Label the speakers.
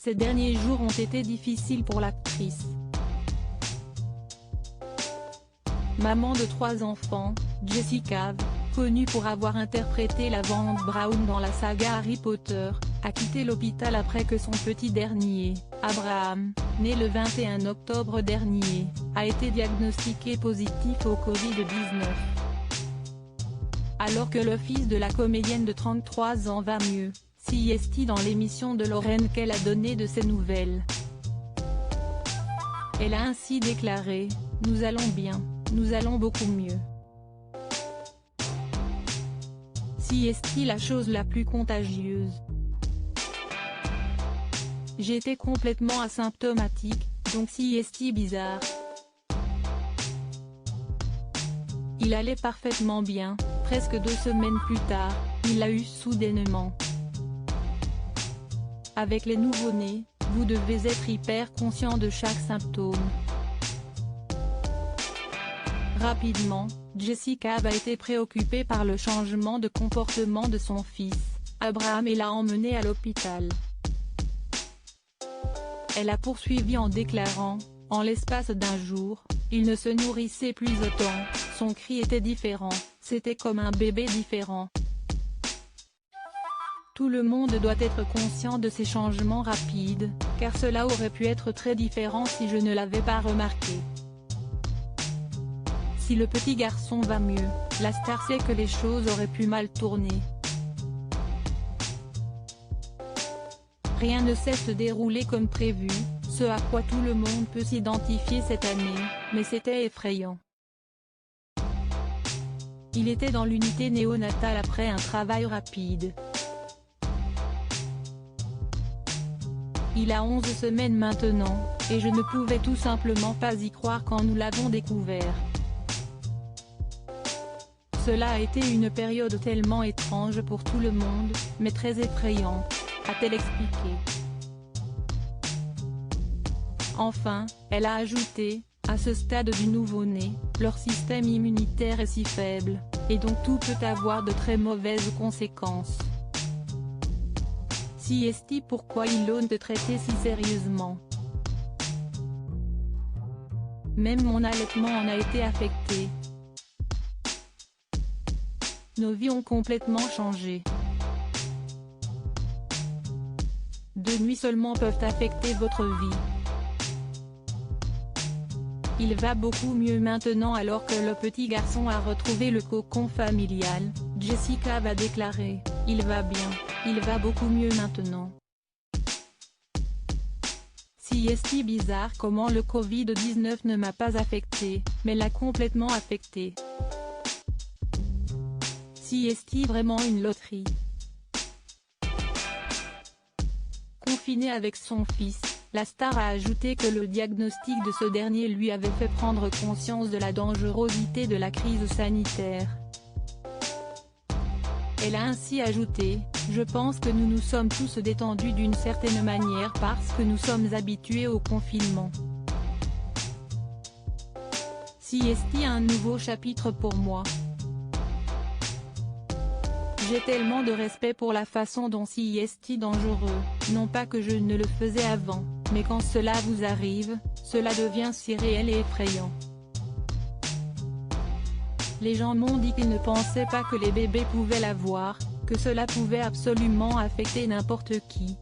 Speaker 1: Ces derniers jours ont été difficiles pour l'actrice. Maman de 3 enfants, Jessie Cave, connue pour avoir interprété la Wanda Brown dans la saga Harry Potter, a quitté l'hôpital après que son petit dernier, Abraham, né le 21 octobre dernier, a été diagnostiqué positif au Covid-19. Alors que le fils de la comédienne de 33 ans va mieux, CST dans l'émission de Lorraine qu'elle a donné de ses nouvelles. Elle a ainsi déclaré « Nous allons bien, nous allons beaucoup mieux. CST la chose la plus contagieuse. J'étais complètement asymptomatique, donc CST bizarre. Il allait parfaitement bien, presque 2 semaines plus tard, il l'a eu soudainement. Avec les nouveau-nés, vous devez être hyper conscient de chaque symptôme. Rapidement, Jessie Cave a été préoccupée par le changement de comportement de son fils, Abraham, et l'a emmené à l'hôpital. Elle a poursuivi en déclarant « En l'espace d'un jour, il ne se nourrissait plus autant, son cri était différent, c'était comme un bébé différent. » Tout le monde doit être conscient de ces changements rapides, car cela aurait pu être très différent si je ne l'avais pas remarqué. Si le petit garçon va mieux, la star sait que les choses auraient pu mal tourner. Rien ne cesse de dérouler comme prévu, ce à quoi tout le monde peut s'identifier cette année, mais c'était effrayant. Il était dans l'unité néonatale après un travail rapide. Il a 11 semaines maintenant, et je ne pouvais tout simplement pas y croire quand nous l'avons découvert. Cela a été une période tellement étrange pour tout le monde, mais très effrayante, a-t-elle expliqué. Enfin, elle a ajouté, à ce stade du nouveau-né, leur système immunitaire est si faible, et donc tout peut avoir de très mauvaises conséquences. CST pourquoi ils l'ont traité si sérieusement. Même mon allaitement en a été affecté. Nos vies ont complètement changé. 2 nuits seulement peuvent affecter votre vie. Il va beaucoup mieux maintenant alors que le petit garçon a retrouvé le cocon familial, Jessie Cave a déclaré « Il va bien, il va beaucoup mieux maintenant. » CST bizarre comment le Covid-19 ne m'a pas affecté, mais l'a complètement affecté. CST vraiment une loterie. Confinée avec son fils, la star a ajouté que le diagnostic de ce dernier lui avait fait prendre conscience de la dangerosité de la crise sanitaire. Elle a ainsi ajouté « Je pense que nous nous sommes tous détendus d'une certaine manière parce que nous sommes habitués au confinement. CST un nouveau chapitre pour moi. J'ai tellement de respect pour la façon dont CST dangereux, non pas que je ne le faisais avant, mais quand cela vous arrive, cela devient si réel et effrayant. Les gens m'ont dit qu'ils ne pensaient pas que les bébés pouvaient l'avoir, que cela pouvait absolument affecter n'importe qui,